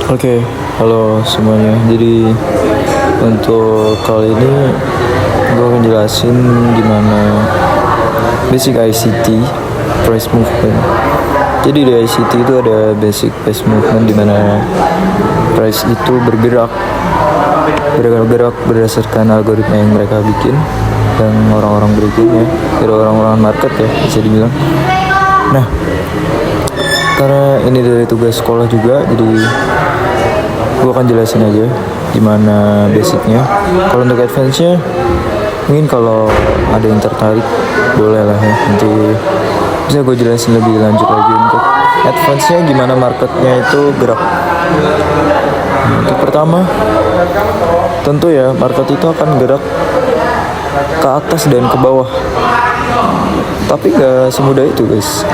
Oke, halo semuanya. Jadi untuk kali ini gue akan jelasin gimana basic ICT price movement. Jadi di ICT itu ada basic price movement di mana price itu bergerak berdasarkan algoritma yang mereka bikin dan orang-orang berikutnya dari orang-orang market ya bisa dibilang. Nah, karena ini dari tugas sekolah juga, jadi gue akan jelasin aja gimana basicnya. Kalau untuk advance-nya, mungkin kalau ada yang tertarik boleh lah ya, nanti bisa gue jelasin lebih lanjut lagi. Untuk advance-nya gimana marketnya itu gerak. Untuk pertama, tentu ya market itu akan gerak ke atas dan ke bawah, tapi gak semudah itu guys.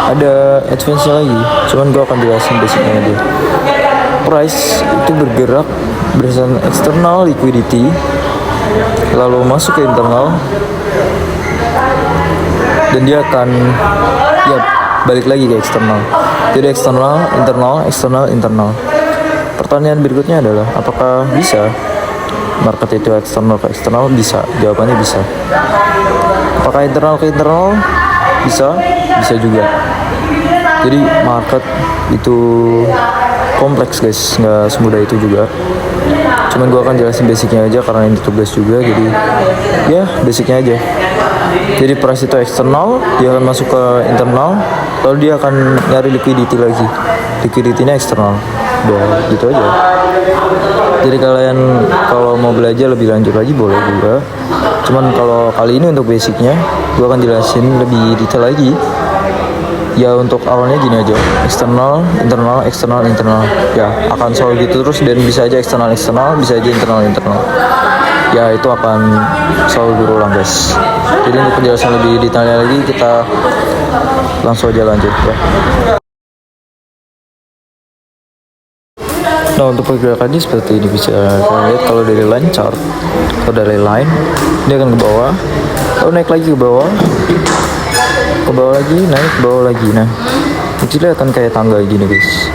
Ada advance-nya lagi, cuman gue akan jelasin basicnya aja. Price itu bergerak berdasarkan external liquidity, lalu masuk ke internal, dan dia akan balik lagi ke eksternal. Jadi eksternal, internal. Pertanyaan berikutnya adalah apakah bisa market itu eksternal ke eksternal? Bisa, jawabannya bisa. Apakah internal ke internal? Bisa juga. Jadi market itu kompleks guys, nggak semudah itu juga. Cuman gue akan jelasin basicnya aja karena ini tugas juga, jadi ya basicnya aja. Jadi price itu eksternal, dia akan masuk ke internal, lalu dia akan nyari liquidity lagi. Liquidity-nya eksternal. Udah gitu aja. Jadi kalian kalau mau belajar lebih lanjut lagi boleh juga. Cuman kalau kali ini untuk basicnya gue akan jelasin lebih detail lagi. Ya untuk awalnya gini aja, eksternal, internal, ya akan selalu gitu terus, dan bisa aja eksternal, bisa aja internal. Ya itu akan selalu berulang guys. Jadi untuk penjelasan lebih detailnya lagi kita langsung aja lanjut ya. Nah untuk pergerakannya seperti ini, bisa kalian lihat kalau dari line chart, kalau dari line dia akan ke bawah, lalu naik lagi ke bawah lagi, naik ke bawah lagi. Nah itu dia akan kayak tangga gini guys,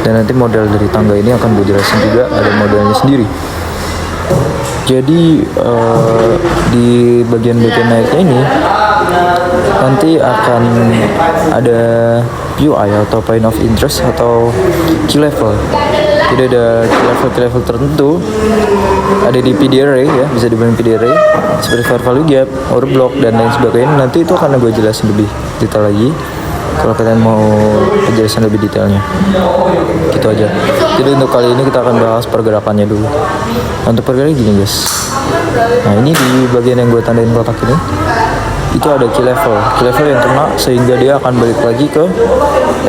dan nanti model dari tangga ini akan gue jelasin juga, ada modelnya sendiri. Jadi di bagian-bagian naiknya ini nanti akan ada POI atau point of interest atau key level. Jadi ada key level tertentu, ada di PD array ya, bisa dibilang PD array seperti fair value gap, order block, dan lain sebagainya. Nanti itu akan gue jelasin lebih detail lagi kalau kalian mau penjelasan lebih detailnya. Gitu aja. Jadi untuk kali ini kita akan bahas pergerakannya dulu. Untuk pergerakan gini guys. Nah ini di bagian yang gue tandain kotak ini, itu ada key level yang kena, sehingga dia akan balik lagi ke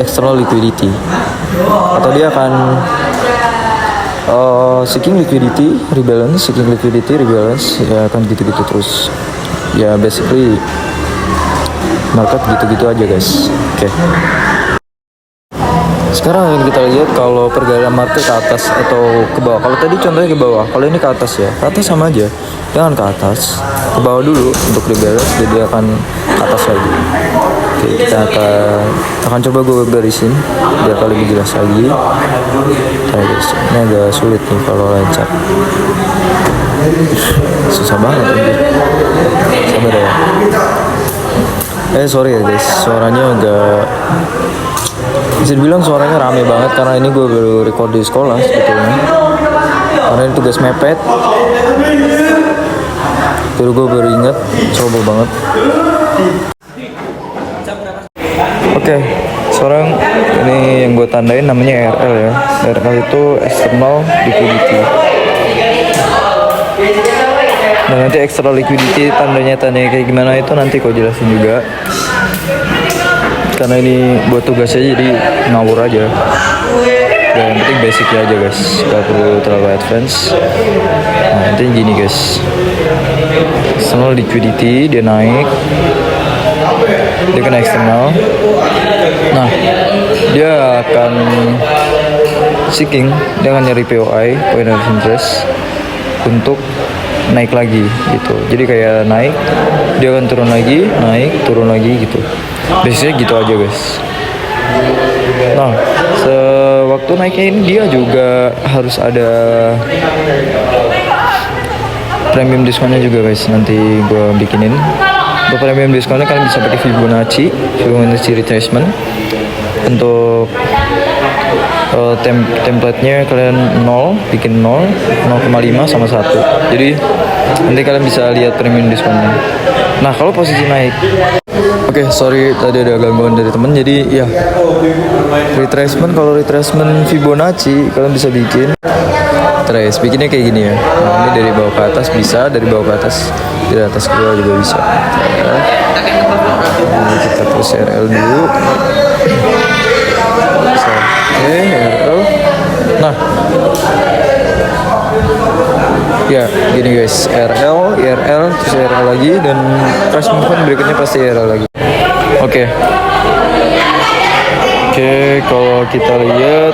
external liquidity, atau dia akan seeking liquidity rebalance, ya akan gitu-gitu terus. Ya basically market gitu-gitu aja guys. Oke. Sekarang kita lihat kalau pergerakan market ke atas atau ke bawah. Kalau tadi contohnya ke bawah, kalau ini ke atas ya. Ke atas sama aja. Jangan ke atas, ke bawah dulu untuk rebalance, jadi dia akan ke atas lagi. Oke, kita akan coba gue garisin biar kalian lebih jelas lagi. Guys, ini agak sulit nih kalau lancar. Susah banget ini. Sabar ya. Sorry ya guys, suaranya agak, bisa dibilang suaranya rame banget karena ini gue baru record di sekolah sebetulnya. Karena ini tugas mepet. Baru inget, coba banget. Oke, sekarang ini yang gue tandain namanya RL ya. RL itu external liquidity. Nah nanti external liquidity tandanya kayak gimana itu nanti gue jelasin juga. Karena ini buat tugasnya jadi ngawur aja. Ya, yang penting basicnya aja guys, gak perlu terlalu advance. Nah nanti gini guys, external liquidity dia naik, dia kena eksternal. Nah dia akan seeking, dia akan nyari POI, point of interest, untuk naik lagi gitu. Jadi kayak naik, dia akan turun lagi, naik, turun lagi gitu. Biasanya gitu aja guys. Nah, sewaktu waktu naiknya ini dia juga harus ada premium diskonnya juga guys. Nanti gue bikinin. Untuk premium diskonnya kalian bisa pakai Fibonacci retracement. Untuk template-nya kalian 0, bikin 0, 0,5 sama 1. Jadi nanti kalian bisa lihat premium diskonnya. Nah, kalau posisi naik. Oke, sorry tadi ada gangguan dari temen. Jadi ya, retracement, kalau retracement Fibonacci kalian bisa bikin trace, bikinnya kayak gini ya. Nah, ini dari bawah ke atas bisa, dari bawah ke atas, dari atas ke bawah juga bisa. Nah, kita terus RL dulu. Oke, RL. Nah, ya gini guys, RL, IRL, terus IRL lagi, dan crash movement berikutnya pasti IRL lagi. Oke, kalau kita lihat,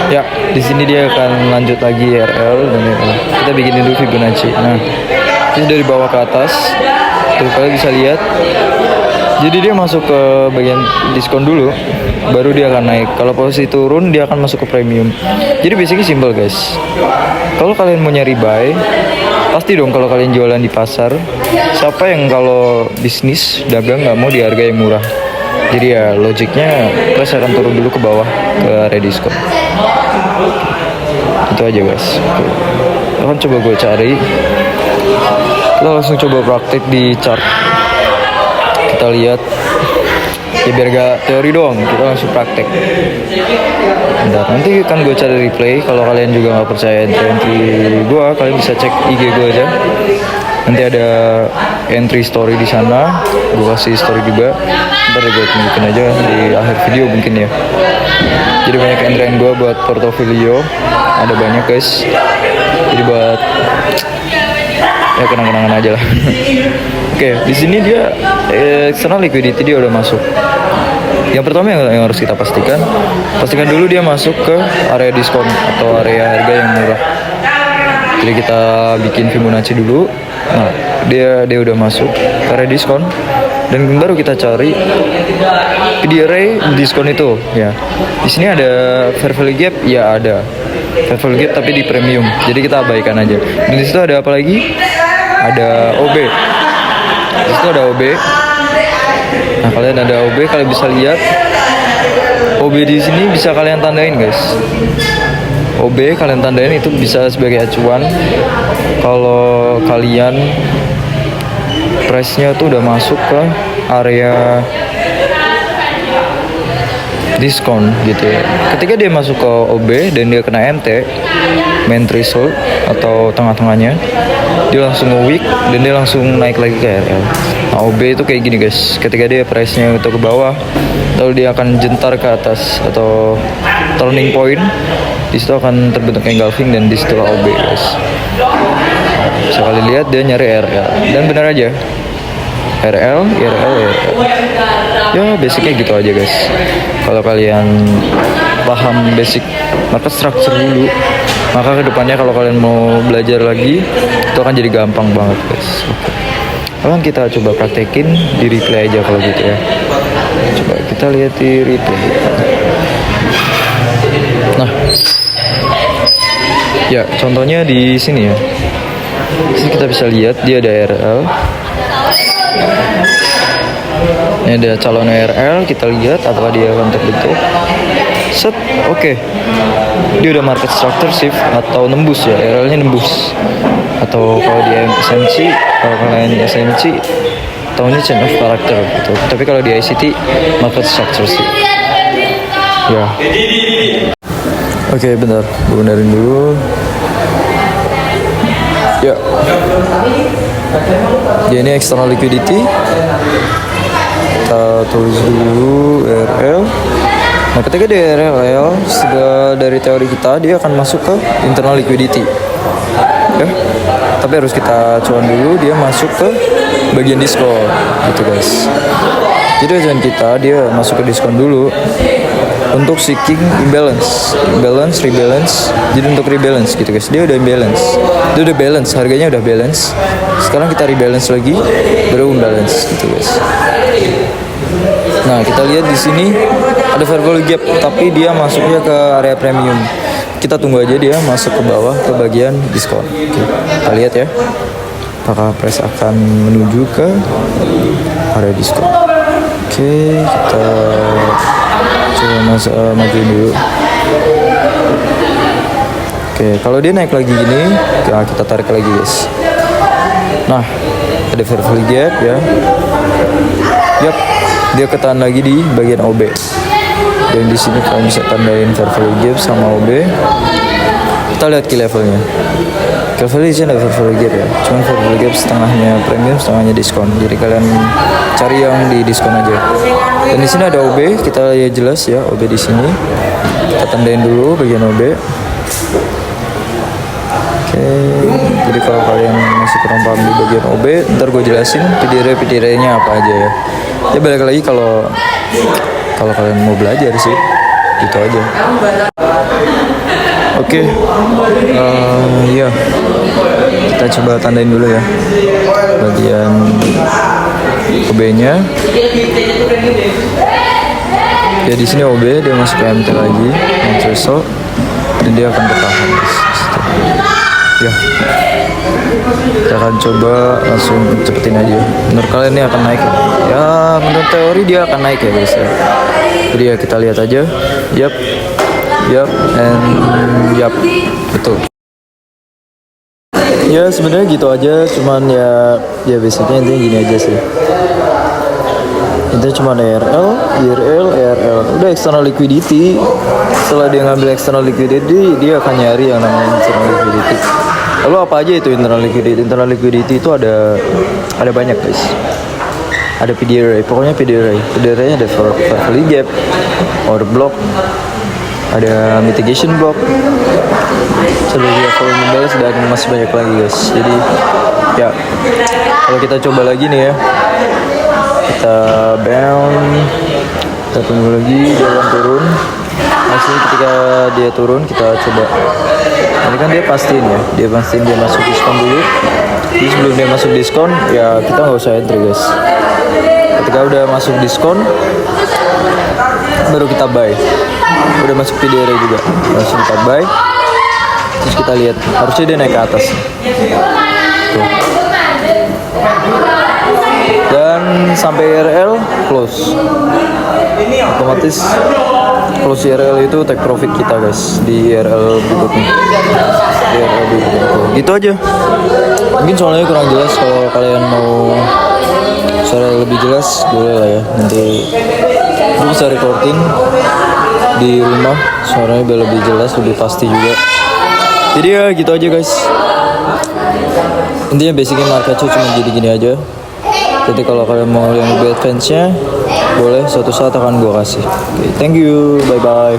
ya di sini dia akan lanjut lagi IRL dan IRL. Kita bikin dulu Fibonacci. Nah, ini dari bawah ke atas, tuh kalian bisa lihat. Jadi dia masuk ke bagian diskon dulu, baru dia akan naik. Kalau posisi turun, dia akan masuk ke premium. Jadi basically simple guys. Kalau kalian mau nyari buy, pasti dong kalau kalian jualan di pasar, siapa yang kalau bisnis dagang nggak mau di harga yang murah. Jadi ya logiknya price akan turun dulu ke bawah ke area diskon. Itu aja guys. Akan coba gue cari. Kita langsung coba praktek di chart. Kita lihat ya, biar gak teori doang, kita langsung praktek. Bentar, nanti kan gue cari replay. Kalau kalian juga nggak percaya entry gue, kalian bisa cek IG gue aja. Nanti ada entry story di sana, gue kasih story juga. Ntar gue tunjukin aja di akhir video mungkin ya. Jadi banyak entry gue buat portofolio, ada banyak guys. Jadi buat ya kenang-kenangan aja lah. Oke, di sini dia external liquidity dia udah masuk. Yang pertama yang harus kita pastikan dulu dia masuk ke area diskon atau area harga yang murah. Jadi kita bikin Fibonacci dulu. Nah, dia udah masuk ke area diskon, dan baru kita cari di area diskon itu ya. Di sini ada fair value gap, ya ada fair value gap tapi di premium. Jadi kita abaikan aja. Dan di situ ada apa lagi? Ada OB. Di situ ada OB. Nah, kalian ada OB, kalian bisa lihat OB di sini bisa kalian tandain guys. OB kalian tandain, itu bisa sebagai acuan kalau kalian price-nya tuh udah masuk ke area diskon gitu ya. Ketika dia masuk ke OB dan dia kena MT, main threshold atau tengah-tengahnya, dia langsung nge-weak dan dia langsung naik lagi ke RL. Nah, OB itu kayak gini guys. Ketika dia price-nya itu ke bawah, lalu dia akan jentar ke atas atau turning point, di situ akan terbentuk engulfing dan di situ OB guys. Bisa kalian lihat dia nyari RL dan benar aja. RL. Ya basicnya gitu aja guys. Kalau kalian paham basic market structure dulu, maka kedepannya kalau kalian mau belajar lagi itu akan jadi gampang banget guys. Oke. Sekarang kita coba praktekin di replay aja kalau gitu ya. Coba kita lihat di replay. Nah, ya contohnya di sini ya. Di sini kita bisa lihat dia ada RL. Ini ada calon RL, kita lihat apakah dia akan terbentuk. Set, oke. Dia udah market structure shift atau nembus ya, RL-nya nembus. Atau kalau dia SMC, kalau kalian SMC, tahunya chain of character gitu. Tapi kalau di ICT, market structure shift. Ya. Oke, bentar, gue benerin dulu. Ya. Dia ini external liquidity. Kita tulis dulu RL. Nah, ketika dia RL, dari teori kita dia akan masuk ke internal liquidity. Ya. Tapi harus kita cuan dulu dia masuk ke bagian diskon gitu guys. Jadi tujuan kita dia masuk ke diskon dulu untuk seeking imbalance, rebalance. Jadi untuk rebalance gitu guys. Dia udah imbalance. Dia udah balance, harganya udah balance. Sekarang kita rebalance lagi, baru imbalance gitu guys. Nah, kita lihat di sini ada fair value gap, tapi dia masuknya ke area premium. Kita tunggu aja dia masuk ke bawah ke bagian diskon. Oke, kita lihat ya. Apakah price akan menuju ke area diskon. Oke, kita coba majuin dulu. Oke, kalau dia naik lagi gini, kita tarik lagi guys. Nah, ada fair value gap ya. Yap, dia ketahan lagi di bagian OB. Dan di sini kalian bisa tandain fair value gap sama OB. Kita lihat key levelnya. Key level di sini ada fair value gap ya. Cuman fair value gap setengahnya premium, setengahnya diskon. Jadi kalian cari yang di diskon aja. Dan di sini ada OB, kita lihat jelas ya OB di sini. Kita tandain dulu bagian OB. Oke, jadi kalau kalian masih kurang paham di bagian OB, ntar gue jelasin PDR-nya apa aja ya. Ya balik lagi kalau kalian mau belajar sih, gitu aja. Oke, ya kita coba tandain dulu ya bagian OB-nya. Ya di sini OB dia masuk ke MT lagi, threshold, dan dia akan bertahan. Ya, kita akan coba langsung cepetin aja. Menurut kalian ini akan naik ya? Ya, menurut teori dia akan naik ya guys ya. Jadi ya kita lihat aja. Yap, betul. Ya sebenarnya gitu aja, cuman ya basicnya intinya gini aja sih. Intinya cuma ERL, udah external liquidity. Setelah dia ngambil external liquidity, dia akan nyari yang namanya internal liquidity. Lalu apa aja itu internal liquidity? Internal liquidity itu ada banyak guys. Ada PDRA, pokoknya PDRA-nya ada fair value gap, order block, ada mitigation block, sebagai volume imbalance, dan masih banyak lagi guys. Jadi ya kalau kita coba lagi nih ya, kita bound, kita tunggu lagi dia akan turun. Hasilnya ketika dia turun kita coba. Ini kan dia pastiin dia masuk diskon dulu. Jadi sebelum dia masuk diskon ya kita nggak usah entry guys. Ketika udah masuk diskon baru kita buy. Udah masuk PDR juga langsung kita buy. Terus kita lihat harusnya dia naik ke atas. Tuh. Dan sampai RL close. Otomatis close RL itu take profit kita guys di RL berikutnya. Gitu aja. Mungkin soalnya kurang jelas, kalau kalian mau secara lebih jelas boleh lah ya. Nanti gue bisa recording di rumah, suaranya biar lebih jelas, lebih pasti juga. Jadi ya gitu aja guys. Intinya basicnya market cuma gini-gini aja. Jadi kalau kalian mau yang lebih advance-nya boleh, suatu saat akan gue kasih. Okay, thank you, bye bye.